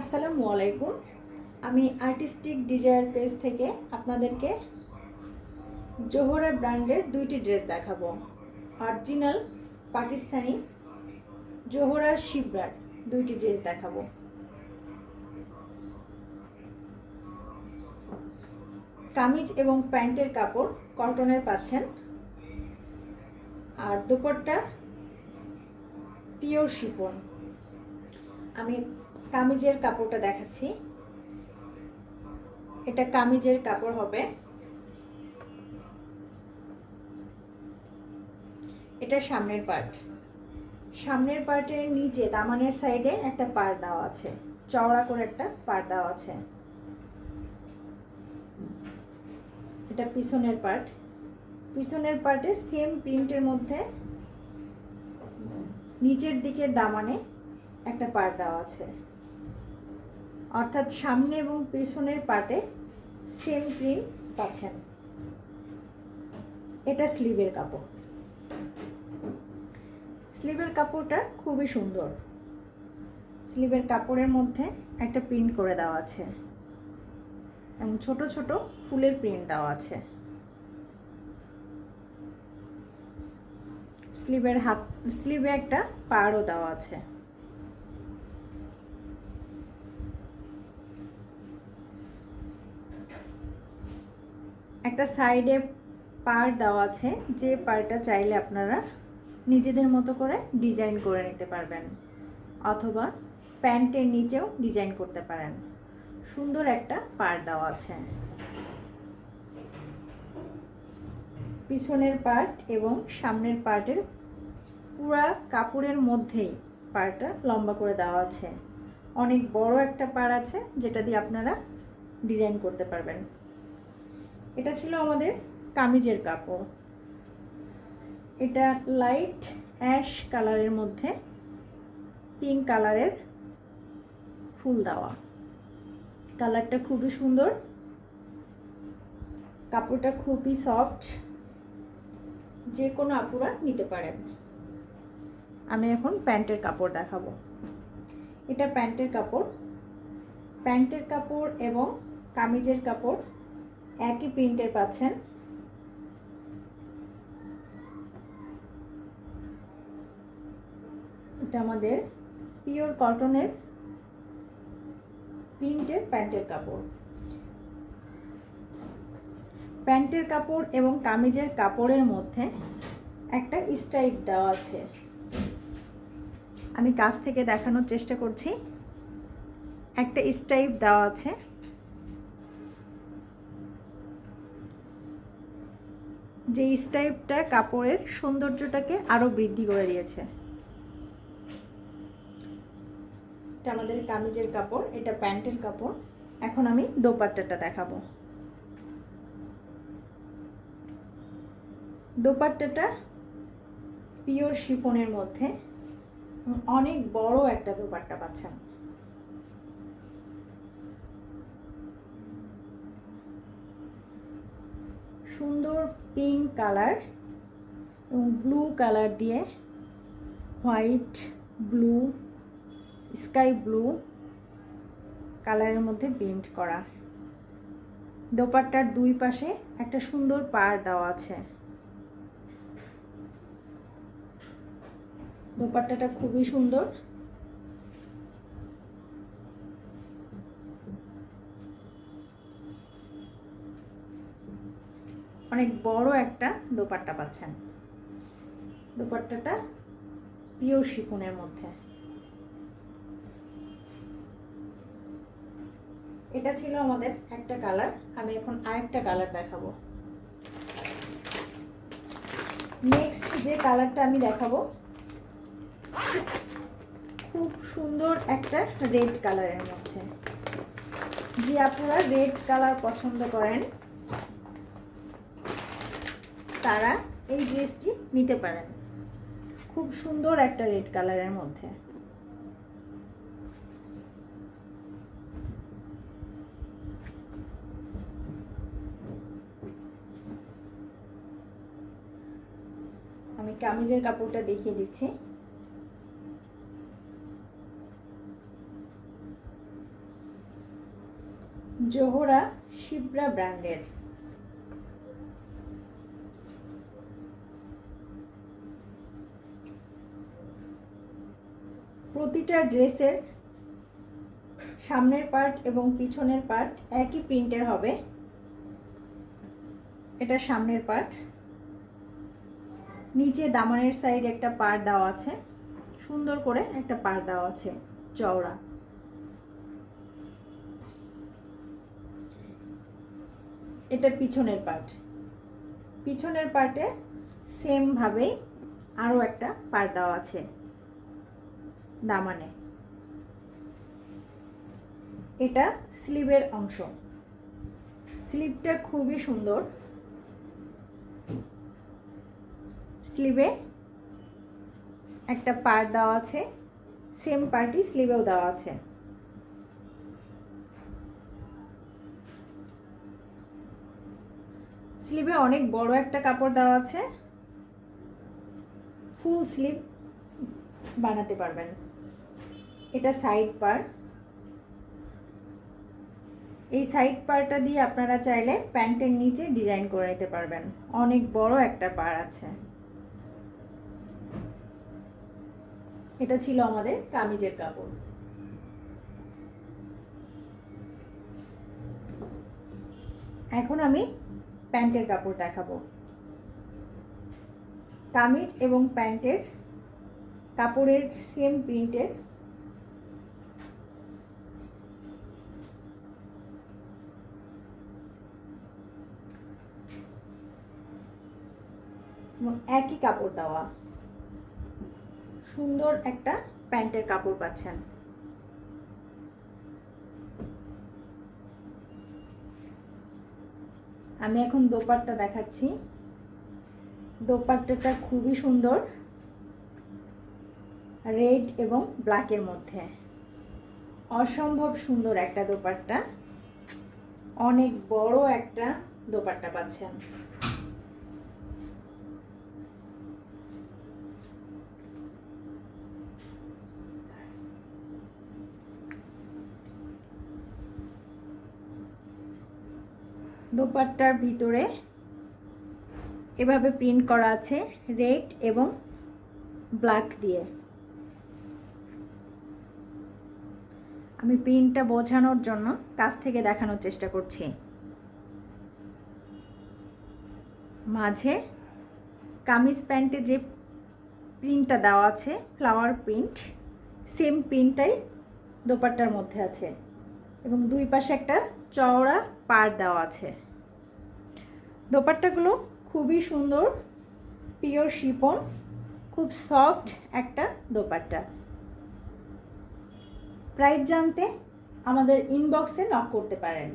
আসসালামু আলাইকুম। আমি আর্টিস্টিক ডিজায়ার পেজ থেকে আপনাদেরকে জোহরা ব্র্যান্ডের দুইটি ড্রেস দেখাবো। অরিজিনাল পাকিস্তানি জোহরা শিবরার দুইটি ড্রেস দেখাবো। কামিজ এবং প্যান্টের কাপড় কটনের পাচ্ছেন, আর দুপাট্টা পিওর শিফন। আমি কামিজের কাপড়টা দেখাচ্ছি। এটা কামিজের কাপড় হবে। এটা সামনের পার্ট। সামনের পার্টের নিচে দামানের সাইডে একটা পাড় দেওয়া আছে, চওড়া করে একটা পাড় দেওয়া আছে। এটা পিছনের পার্ট। পিছনের পার্টে সেম প্রিন্টের মধ্যে নিচের দিকে দামানে একটা পাড় দেওয়া আছে, অর্থাৎ সামনে এবং পিছনের পার্টে সেম প্রিন্ট পাচ্ছেন। এটা স্লিভের কাপড়। স্লিভের কাপড়টা খুবই সুন্দর। স্লিভের কাপড়ের মধ্যে একটা প্রিন্ট করে দেওয়া আছে এবং ছোট ছোট ফুলের প্রিন্ট দেওয়া আছে। স্লিভে একটা পাড়ও দেওয়া আছে। একটা সাইডে পাড় দেওয়া আছে, যে পাড়টা চাইলে আপনারা নিজেদের মতো করে ডিজাইন করে নিতে পারবেন, অথবা প্যান্টের নিচেও ডিজাইন করতে পারেন। সুন্দর একটা পাড় দেওয়া আছে। পিছনের পার্ট এবং সামনের পার্টের পুরা কাপড়ের মধ্যেই পাড়টা লম্বা করে দেওয়া আছে। অনেক বড় একটা পাড় আছে যেটা দিয়ে আপনারা ডিজাইন করতে পারবেন। এটা ছিল আমাদের কামিজের কাপড়। এটা লাইট অ্যাশ কালারের মধ্যে পিঙ্ক কালারের ফুল দেওয়া। কালারটা খুবই সুন্দর, কাপড়টা খুবই সফট, যে কোনো আপুরা নিতে পারেন। আমি এখন প্যান্টের কাপড় দেখাবো। এটা প্যান্টের কাপড়। প্যান্টের কাপড় এবং কামিজের কাপড় একই প্রিন্টের পাচ্ছেন। এটা আমাদের পিওর কটনের প্রিন্টের প্যান্টের কাপড়। প্যান্টের কাপড় এবং কামিজের কাপড়ের মধ্যে একটা স্ট্রাইপ দেওয়া আছে। আমি কাছ থেকে দেখানোর চেষ্টা করছি। একটা স্ট্রাইপ দেওয়া আছে। যে স্ট্রাইপটা কাপড়ের সৌন্দর্যটাকে আরো বৃদ্ধি করে দিয়েছে। এটা আমাদের কামিজের কাপড়, এটা প্যান্টের কাপড়। এখন আমি দোপাট্টাটা দেখাবো। দোপাট্টাটা পিওর শিফনের মধ্যে অনেক বড় একটা দোপাট্টা পাচ্ছেন। সুন্দর পিঙ্ক কালার এবং ব্লু কালার দিয়ে হোয়াইট, ব্লু, স্কাই ব্লু কালারের মধ্যে প্রিন্ট করা। দোপাট্টার দুই পাশে একটা সুন্দর পাড় দেওয়া আছে। দোপাট্টাটা খুবই সুন্দর। অনেক বড় একটা দোপাট্টা পাচ্ছেন। দোপাট্টাটা পিওর শিফনের মধ্যে। এটা ছিল আমাদের একটা কালার। আমি এখন আরেকটা কালার দেখাবো। নেক্সট যে কালারটা আমি দেখাবো খুব সুন্দর একটা রেড কালারের মধ্যে। যে আপনারা রেড কালার পছন্দ করেন তারা এই ড্রেসটি নিতে পারেন। খুব সুন্দর একটা রেড কালারের মধ্যে। আমি কামিজের কাপড়টা দেখিয়ে দিচ্ছি। জোহরা শিবরা ব্র্যান্ডের। প্রতিটা ড্রেসের সামনের পার্ট এবং পিছনের পার্ট একই প্রিন্টের হবে। এটা সামনের পার্ট, নিচে দামানের সাইড একটা পার্ট দেওয়া আছে, সুন্দর করে একটা পার্ট দেওয়া আছে চওড়া। এটা পিছনের পার্ট, পিছনের পার্টে সেম ভাবে আরো একটা পার্ট দেওয়া আছে দামানে। এটা স্লিভের অংশ, স্লিভটা খুবই সুন্দর। স্লিভে একটা পার্ট দেওয়া আছে, সেম পার্টই স্লিভেও দেওয়া আছে। স্লিভে অনেক বড় একটা কাপড় দেওয়া আছে, ফুল স্লিভ বানাতে পারবেন। এটা সাইড পার্ট, এই সাইড পার্টটা দিয়ে আপনারা চাইলে প্যান্টের নিচে ডিজাইন করে নিতে পারবেন। অনেক বড় একটা পার আছে। এটা ছিল আমাদের কামিজের কাপড়। এখন আমি প্যান্টের কাপড় দেখাবো। কামিজ এবং প্যান্টের কাপড়ের সেম প্রিন্টের একই কাপড় দেওয়া সুন্দর একটা প্যান্টের কাপড় পাচ্ছেন। আমি এখন দোপাট্টা দেখাচ্ছি। দোপাট্টাটা খুবই সুন্দর, রেড এবং ব্ল্যাকের মধ্যে। অসম্ভব সুন্দর একটা দোপাট্টা, অনেক বড় একটা দোপাট্টা পাচ্ছেন। দোপাট্টার ভিতরে এভাবে প্রিন্ট করা আছে রেড এবং ব্ল্যাক দিয়ে। আমি প্রিন্টটা বোঝানোর জন্য কাছ থেকে দেখানোর চেষ্টা করছি। মাঝে কামিজ প্যান্টে যে প্রিন্টটা দেওয়া আছে ফ্লাওয়ার প্রিন্ট, সেম প্রিন্টটাই দোপাট্টার মধ্যে আছে এবং দুই পাশে একটা চওড়া পাড় দেওয়া আছে। দোপাট্টাগুলো খুবই সুন্দর, পিওর শিফন, খুব সফট একটা দোপাট্টা। প্রাইস জানতে আমাদের ইনবক্সে নক করতে পারেন।